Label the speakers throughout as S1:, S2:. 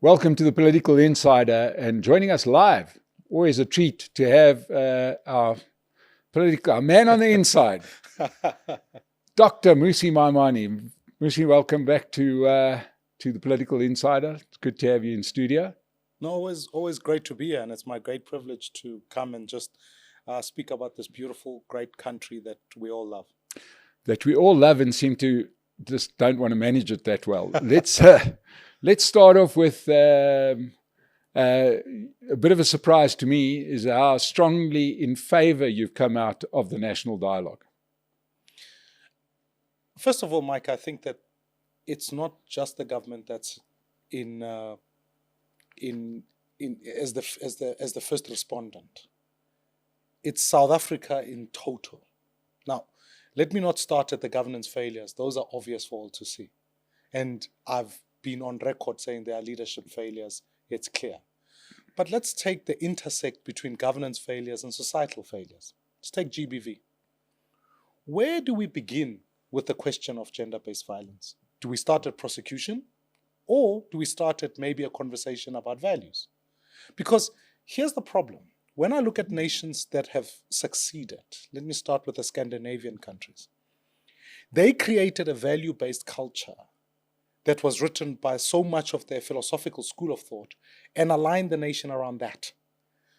S1: Welcome to the Political Insider, and joining us live, always a treat to have our man on the inside, Dr. Mmusi Maimane. Musi, welcome back to the Political Insider. It's good to have you in studio.
S2: No, always great to be here, and it's my great privilege to come and just speak about this beautiful, great country that we all love.
S1: That we all love and seem to just don't want to manage it that well. Let's start off with a bit of a surprise to me is how strongly in favor you've come out of the national dialogue.
S2: First of all, Mike, I think that it's not just the government that's as the first respondent. It's South Africa in total. Now, let me not start at the governance failures. Those are obvious for all to see. And I've been on record saying there are leadership failures. It's clear. But let's take the intersect between governance failures and societal failures. Let's take GBV. Where do we begin with the question of gender-based violence? Do we start at prosecution? Or do we start at maybe a conversation about values? Because here's the problem. When I look at nations that have succeeded, let me start with the Scandinavian countries. They created a value-based culture that was written by so much of their philosophical school of thought and aligned the nation around that.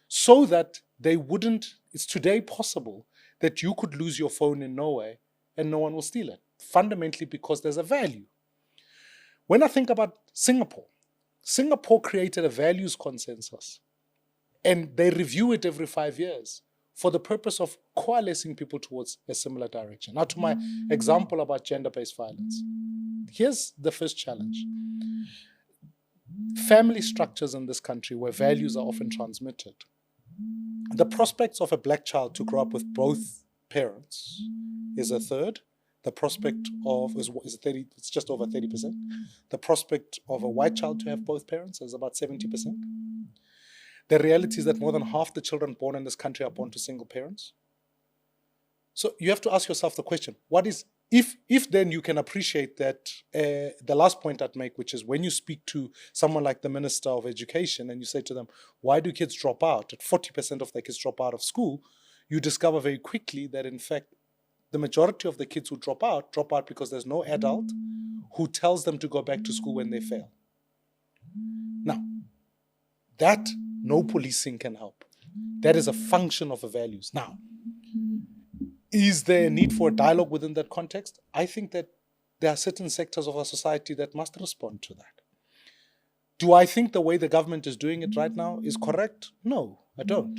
S2: So that they wouldn't, it's today possible that you could lose your phone in Norway and no one will steal it. Fundamentally because there's a value. When I think about Singapore created a values consensus and they review it every 5 years for the purpose of coalescing people towards a similar direction. Now to my example about gender-based violence. Here's the first challenge. Family structures in this country where values are often transmitted. The prospects of a black child to grow up with both parents is a third. The prospect of is 30, it's just over 30%. The prospect of a white child to have both parents is about 70%. The reality is that more than half the children born in this country are born to single parents. So you have to ask yourself the question, what is, if then you can appreciate that, the last point I'd make, which is when you speak to someone like the Minister of Education and you say to them, why do kids drop out? At 40% of their kids drop out of school, you discover very quickly that in fact, the majority of the kids who drop out because there's no adult who tells them to go back to school when they fail. Now, that no policing can help. That is a function of the values. Now, is there a need for a dialogue within that context? I think that there are certain sectors of our society that must respond to that. Do I think the way the government is doing it right now is correct? No, I don't.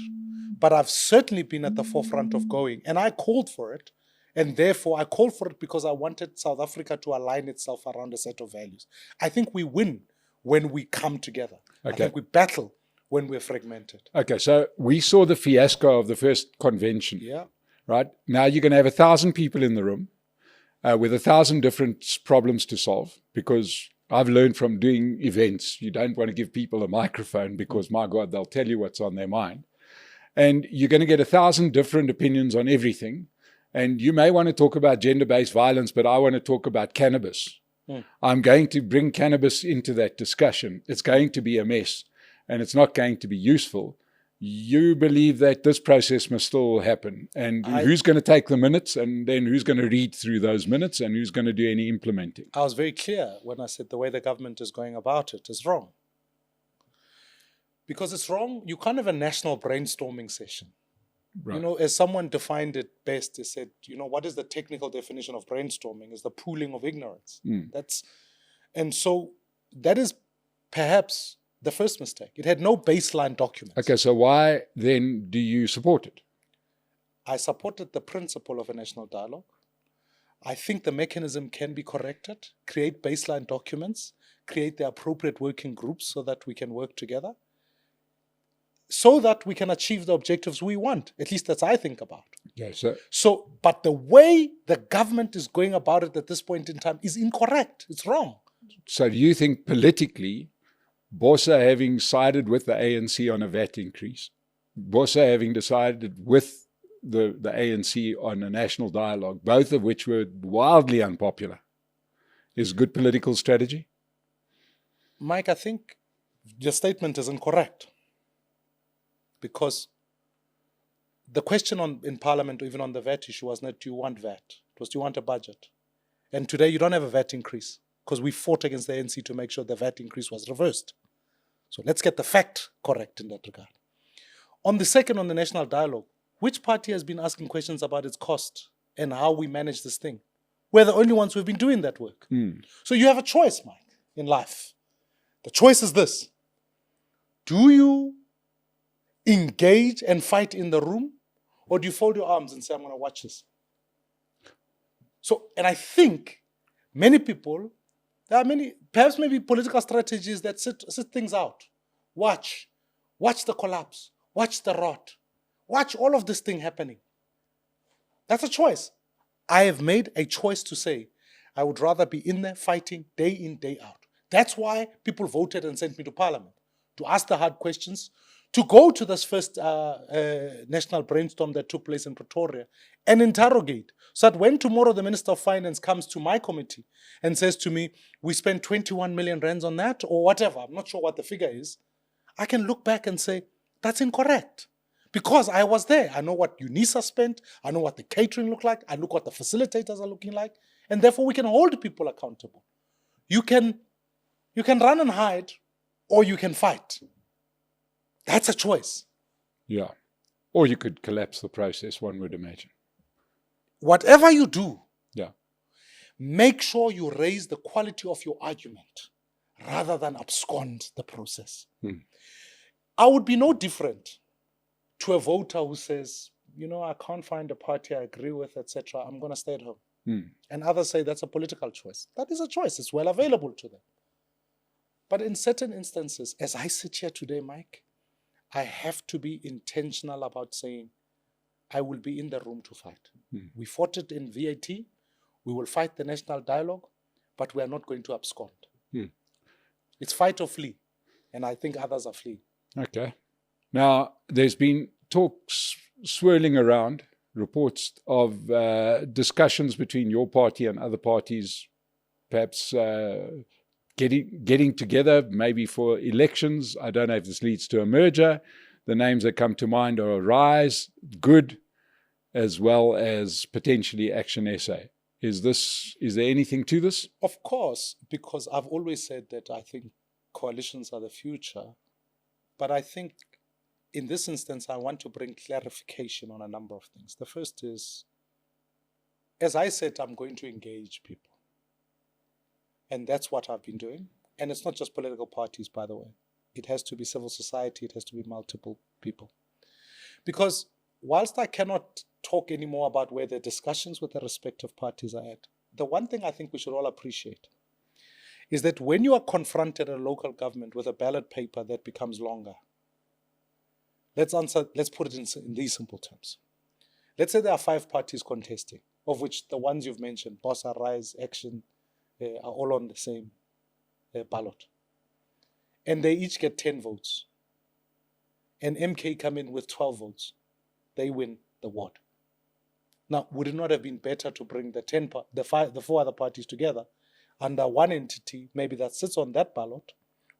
S2: But I've certainly been at the forefront of going, and I called for it. And therefore, I called for it because I wanted South Africa to align itself around a set of values. I think we win when we come together. Okay. I think we battle when we're fragmented.
S1: Okay, so we saw the fiasco of the first convention.
S2: Yeah.
S1: Right? Now you're going to have 1,000 people in the room with 1,000 different problems to solve, because I've learned from doing events, you don't want to give people a microphone because, my God, they'll tell you what's on their mind. And you're going to get 1,000 different opinions on everything. And you may want to talk about gender-based violence, but I want to talk about cannabis. I'm going to bring cannabis into that discussion. It's going to be a mess, and it's not going to be useful. You believe that this process must still happen. And who's going to take the minutes, and then who's going to read through those minutes, and who's going to do any implementing?
S2: I was very clear when I said the way the government is going about it is wrong. Because it's wrong, you can't have a national brainstorming session. Right. You know, as someone defined it best, they said, you know, what is the technical definition of brainstorming? Is the pooling of ignorance. And so that is perhaps the first mistake. It had no baseline documents.
S1: Okay, so why then do you support it?
S2: I supported the principle of a national dialogue. I think the mechanism can be corrected, create baseline documents, create the appropriate working groups so that we can work together, so that we can achieve the objectives we want. At least that's I think about.
S1: Yes,
S2: so, but the way the government is going about it at this point in time is incorrect. It's wrong.
S1: So do you think politically, Bosa having sided with the ANC on a VAT increase, Bosa having decided with the ANC on a national dialogue, both of which were wildly unpopular, is good political strategy?
S2: Mike, I think Your statement is incorrect. Because the question in Parliament, or even on the VAT issue, was not, do you want VAT? It was, do you want a budget? And today you don't have a VAT increase because we fought against the ANC to make sure the VAT increase was reversed. So let's get the fact correct in that regard. On the second, on the national dialogue, which party has been asking questions about its cost and how we manage this thing? We're the only ones who've been doing that work. So you have a choice, Mike, in life. The choice is this. Do you engage and fight in the room, or do you fold your arms and say, I'm going to watch this? So, and I think many people, there are many, perhaps maybe political strategies that sit things out. Watch the collapse, watch the rot, watch all of this thing happening. That's a choice. I have made a choice to say, I would rather be in there fighting day in, day out. That's why people voted and sent me to Parliament, to ask the hard questions, to go to this first national brainstorm that took place in Pretoria and interrogate. So that when tomorrow the Minister of Finance comes to my committee and says to me, we spent 21 million rands on that or whatever, I'm not sure what the figure is, I can look back and say, that's incorrect. Because I was there. I know what UNISA spent. I know what the catering looked like. I look what the facilitators are looking like. And therefore we can hold people accountable. You can run and hide or you can fight. That's a choice.
S1: Yeah. Or you could collapse the process, one would imagine.
S2: Whatever you do,
S1: yeah,
S2: make sure you raise the quality of your argument rather than abscond the process. I would be no different to a voter who says, you know, I can't find a party I agree with, etc. I'm going to stay at home. And others say that's a political choice. That is a choice. It's well available to them. But in certain instances, as I sit here today, Mike, I have to be intentional about saying, I will be in the room to fight. We fought it in VAT. We will fight the national dialogue, but we are not going to abscond. It's fight or flee. And I think others are fleeing.
S1: Okay. Now, there's been talks swirling around, reports of discussions between your party and other parties, perhaps getting together, maybe for elections. I don't know if this leads to a merger. The names that come to mind are Rise, Good, as well as potentially Action SA. Is there anything to this?
S2: Of course, because I've always said that I think coalitions are the future. But I think in this instance, I want to bring clarification on a number of things. The first is, as I said, I'm going to engage people. And that's what I've been doing. And it's not just political parties, by the way. It has to be civil society. It has to be multiple people. Because whilst I cannot talk anymore about where the discussions with the respective parties are at, the one thing I think we should all appreciate is that when you are confronted at a local government with a ballot paper that becomes longer, let's put it in these simple terms. Let's say there are 5 parties contesting, of which the ones you've mentioned, BOSA, Rise, Action, are all on the same ballot. And they each get 10 votes. And MK come in with 12 votes. They win the ward. Now, would it not have been better to bring the 4 other parties together under one entity, maybe that sits on that ballot,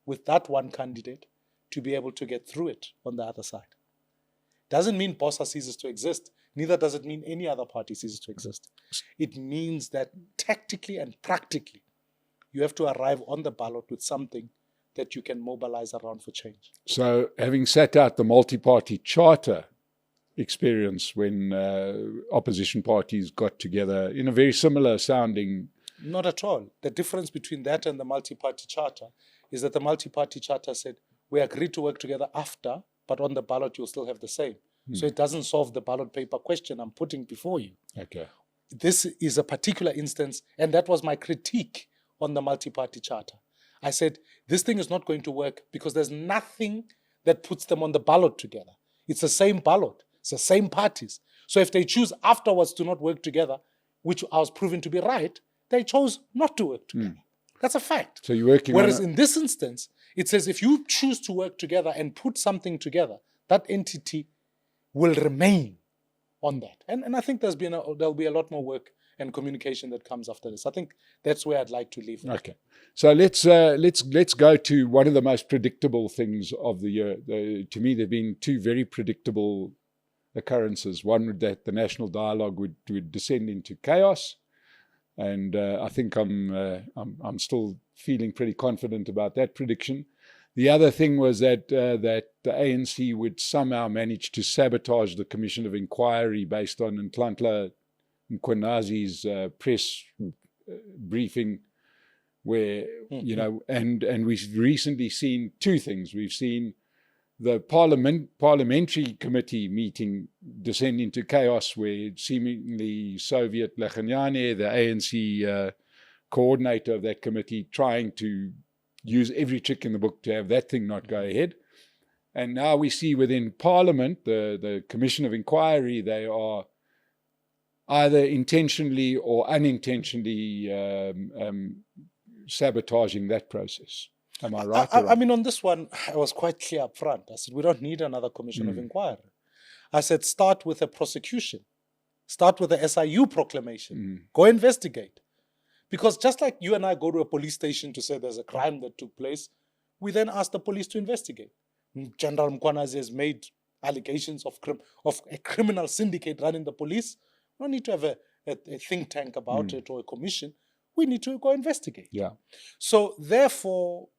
S2: with that one candidate, to be able to get through it on the other side? Doesn't mean BOSA ceases to exist. Neither does it mean any other party ceases to exist. It means that tactically and practically, you have to arrive on the ballot with something that you can mobilize around for change.
S1: So having sat out the multi-party charter experience when opposition parties got together in a very similar sounding...
S2: Not at all. The difference between that and the multi-party charter is that the multi-party charter said, we agreed to work together after, but on the ballot you'll still have the same. So it doesn't solve the ballot paper question I'm putting before you.
S1: Okay.
S2: This is a particular instance, and that was my critique on the multi-party charter. I said, this thing is not going to work because there's nothing that puts them on the ballot together. It's the same ballot. It's the same parties. So if they choose afterwards to not work together, which I was proven to be right, they chose not to work together. That's a fact.
S1: So you're working
S2: Whereas in this instance, it says if you choose to work together and put something together, that entity will remain on that. And I think there'll be a lot more work and communication that comes after this. I think that's where I'd like to leave it.
S1: Okay, so let's go to one of the most predictable things of the year. To me, there've been two very predictable occurrences. One, that the national dialogue would descend into chaos, and I think I'm still feeling pretty confident about that prediction. The other thing was that the ANC would somehow manage to sabotage the Commission of Inquiry based on Nhlanhla Mkhwenazi's press briefing, where and we've recently seen two things. We've seen the parliamentary committee meeting descend into chaos, where seemingly Soviet Lechanyane, the ANC coordinator of that committee, trying to use every trick in the book to have that thing not go ahead. And now we see within Parliament, the Commission of Inquiry, they are either intentionally or unintentionally sabotaging that process. Am I right?
S2: I mean, on this one, I was quite clear up front. I said, we don't need another Commission of Inquiry. I said, start with a prosecution. Start with a SIU proclamation. Go investigate. Because just like you and I go to a police station to say there's a crime that took place, we then ask the police to investigate. General Mkhwenazi has made allegations of a criminal syndicate running the police. We don't need to have a think tank about it or a commission. We need to go investigate.
S1: Yeah.
S2: So therefore,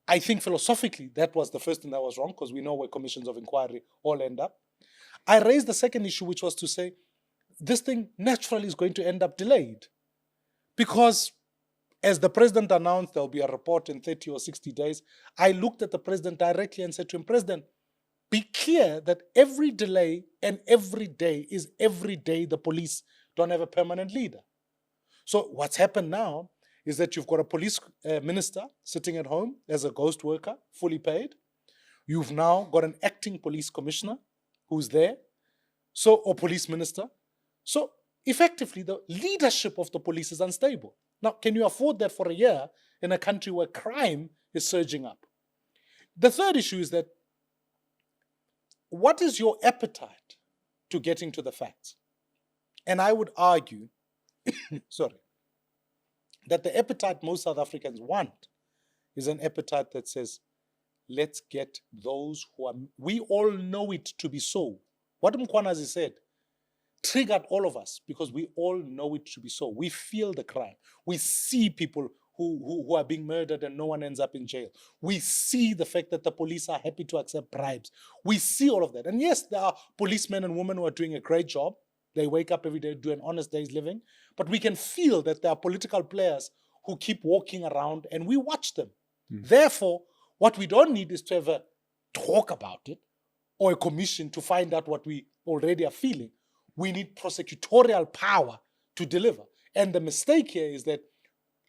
S2: I think philosophically that was the first thing that was wrong, because we know where commissions of inquiry all end up. I raised the second issue, which was to say this thing naturally is going to end up delayed. Because as the president announced, there'll be a report in 30 or 60 days. I looked at the president directly and said to him, President, be clear that every delay and every day is every day the police don't have a permanent leader. So what's happened now is that you've got a police minister sitting at home as a ghost worker, fully paid. You've now got an acting police commissioner who's there, or police minister. So effectively, the leadership of the police is unstable. Now, can you afford that for a year in a country where crime is surging up? The third issue is that what is your appetite to getting to the facts? And I would argue, that the appetite most South Africans want is an appetite that says, let's get those who are, we all know it to be so. What Mkhwenazi said triggered all of us because we all know it to be so. We feel the crime. We see people who are being murdered and no one ends up in jail. We see the fact that the police are happy to accept bribes. We see all of that. And yes, there are policemen and women who are doing a great job. They wake up every day, do an honest day's living. But we can feel that there are political players who keep walking around and we watch them. Therefore, what we don't need is to ever talk about it or a commission to find out what we already are feeling. We need prosecutorial power to deliver. And the mistake here is that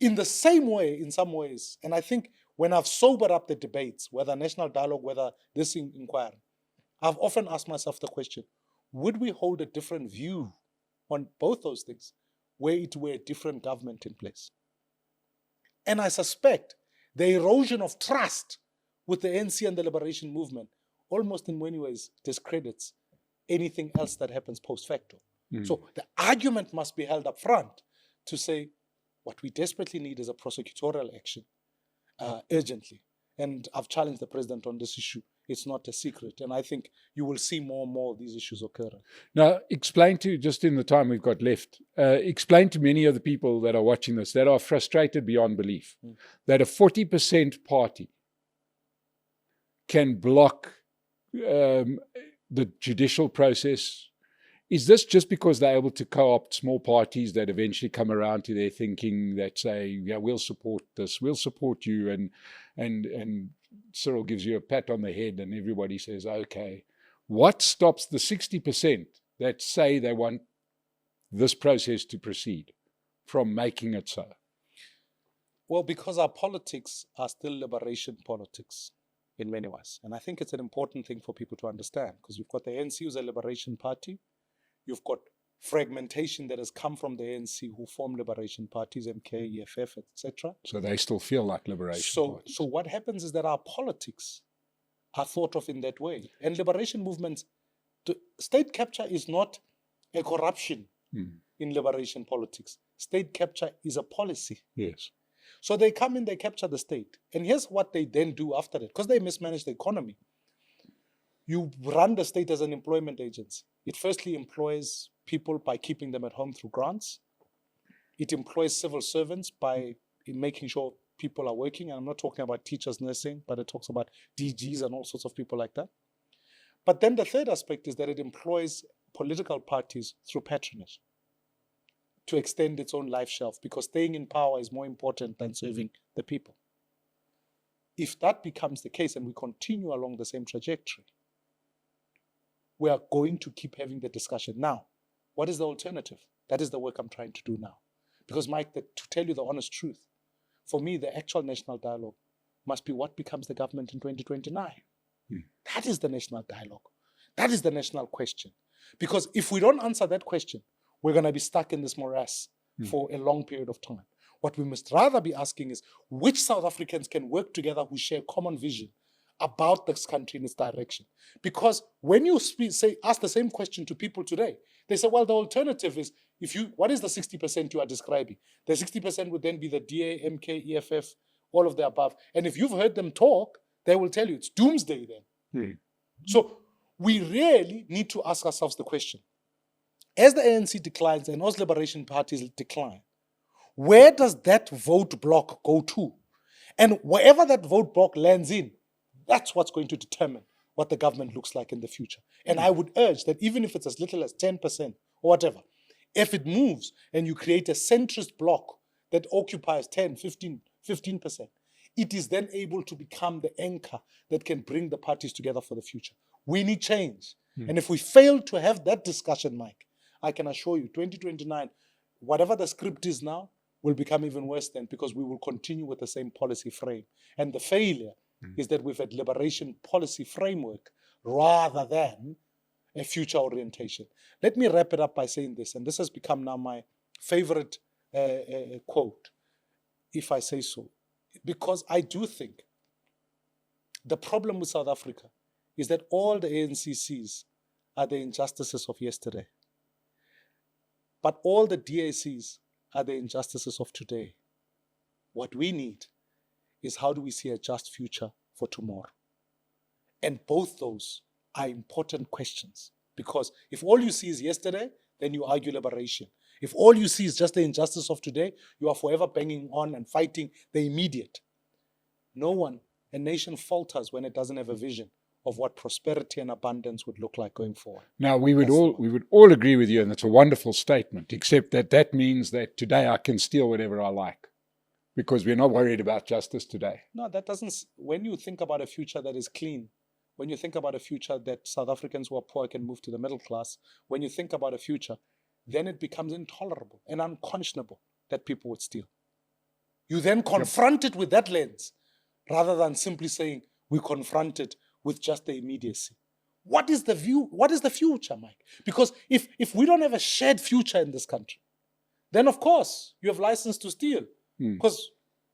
S2: in the same way, in some ways, and I think when I've sobered up the debates, whether national dialogue, whether this inquiry, I've often asked myself the question, would we hold a different view on both those things were it were a different government in place? And I suspect the erosion of trust with the ANC and the liberation movement almost in many ways discredits anything else that happens post facto. So the argument must be held up front to say what we desperately need is a prosecutorial action urgently. And I've challenged the president on this issue. It's not a secret. And I think you will see more and more of these issues occurring.
S1: Now, explain to, just in the time we've got left, explain to many of the people that are watching this, that are frustrated beyond belief, that a 40% party can block the judicial process. Is this just because they're able to co-opt small parties that eventually come around to their thinking that say, yeah, we'll support this, we'll support you, and Cyril gives you a pat on the head and everybody says, okay. What stops the 60% that say they want this process to proceed from making it so?
S2: Well, because our politics are still liberation politics in many ways. And I think it's an important thing for people to understand, because you've got the ANC who's a liberation party. You've got fragmentation that has come from the ANC who form liberation parties, MK, EFF, etc.
S1: So they still feel like liberation parties.
S2: So what happens is that our politics are thought of in that way. And liberation movements, state capture is not a corruption in liberation politics. State capture is a policy.
S1: Yes.
S2: So they come in, they capture the state. And here's what they then do after that, because they mismanage the economy. You run the state as an employment agency. It firstly employs people by keeping them at home through grants. It employs civil servants by making sure people are working. And I'm not talking about teachers, nursing, but it talks about DGs and all sorts of people like that. But then the third aspect is that it employs political parties through patronage to extend its own life shelf, because staying in power is more important than serving the people. If that becomes the case and we continue along the same trajectory, we are going to keep having the discussion. Now, what is the alternative? That is the work I'm trying to do now. Because, Mike, to tell you the honest truth, for me, the actual national dialogue must be what becomes the government in 2029. That is the national dialogue. That is the national question. Because if we don't answer that question, we're going to be stuck in this morass for a long period of time. What we must rather be asking is, which South Africans can work together who share common vision about this country and its direction? Because when you ask the same question to people today, they say, well, the alternative is, what is the 60% you are describing? The 60% would then be the DA, MK, EFF, all of the above. And if you've heard them talk, they will tell you it's doomsday then. So we really need to ask ourselves the question, as the ANC declines and those liberation parties decline, where does that vote block go to? And wherever that vote block lands in, that's what's going to determine what the government looks like in the future. And I would urge that even if it's as little as 10% or whatever, if it moves and you create a centrist bloc that occupies 10, 15%, it is then able to become the anchor that can bring the parties together for the future. We need change. And if we fail to have that discussion, Mike, I can assure you, 2029, whatever the script is now, will become even worse then, because we will continue with the same policy frame. And the failure is that we've had liberation policy framework rather than a future orientation. Let me wrap it up by saying this, and this has become now my favorite quote, if I say so, because I do think the problem with South Africa is that all the ANC sees are the injustices of yesterday. But all the DACs are the injustices of today. What we need is, how do we see a just future for tomorrow? And both those are important questions, because if all you see is yesterday, then you argue liberation. If all you see is just the injustice of today, you are forever banging on and fighting the immediate. A nation falters when it doesn't have a vision of what prosperity and abundance would look like going forward.
S1: Now, we would all agree with you, and it's a wonderful statement, except that means that today I can steal whatever I like, because we're not worried about justice today.
S2: No, that doesn't. When you think about a future that is clean, when you think about a future that South Africans who are poor can move to the middle class, when you think about a future, then it becomes intolerable and unconscionable that people would steal. You then confront it with that lens, rather than simply saying we confront it with just the immediacy. What is the view? What is the future, Mike? Because if we don't have a shared future in this country, then of course you have license to steal. Because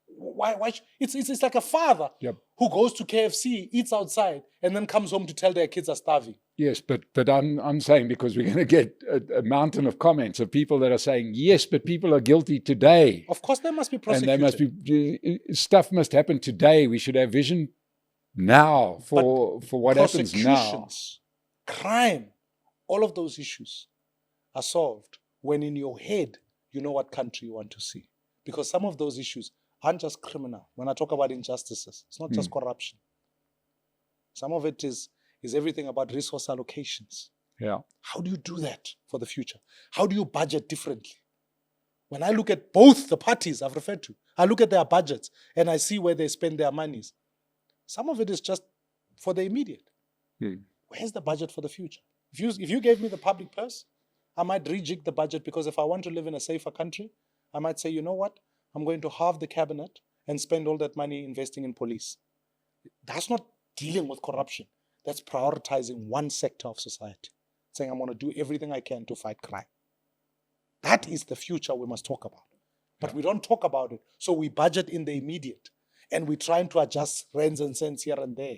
S2: why? It's like a father who goes to KFC, eats outside, and then comes home to tell their kids are starving.
S1: Yes, but I'm saying, because we're going to get a mountain of comments of people that are saying, yes, but people are guilty today.
S2: Of course, they must be prosecuted.
S1: And stuff must happen today. We should have vision now for what happens now.
S2: Crime, all of those issues are solved when in your head you know what country you want to see. Because some of those issues aren't just criminal. When I talk about injustices, it's not just corruption. Some of it is everything about resource allocations.
S1: Yeah.
S2: How do you do that for the future? How do you budget differently? When I look at both the parties I've referred to, I look at their budgets and I see where they spend their monies. Some of it is just for the immediate. Where's the budget for the future? If you gave me the public purse, I might rejig the budget, because if I want to live in a safer country, I might say, you know what? I'm going to halve the cabinet and spend all that money investing in police. That's not dealing with corruption. That's prioritizing one sector of society, saying I'm going to do everything I can to fight crime. That is the future we must talk about. But we don't talk about it. So we budget in the immediate, and we're trying to adjust rands and cents here and there.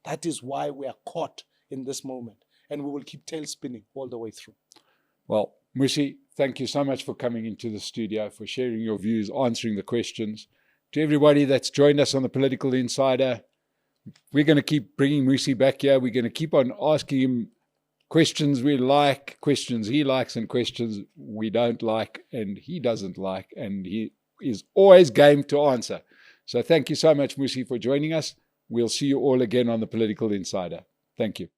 S2: That is why we are caught in this moment, and we will keep tail spinning all the way through.
S1: Well, Musi, thank you so much for coming into the studio, for sharing your views, answering the questions. To everybody that's joined us on the Political Insider, we're going to keep bringing Musi back here. We're going to keep on asking him questions we like, questions he likes, and questions we don't like and he doesn't like, and he is always game to answer. So thank you so much, Musi, for joining us. We'll see you all again on the Political Insider. Thank you.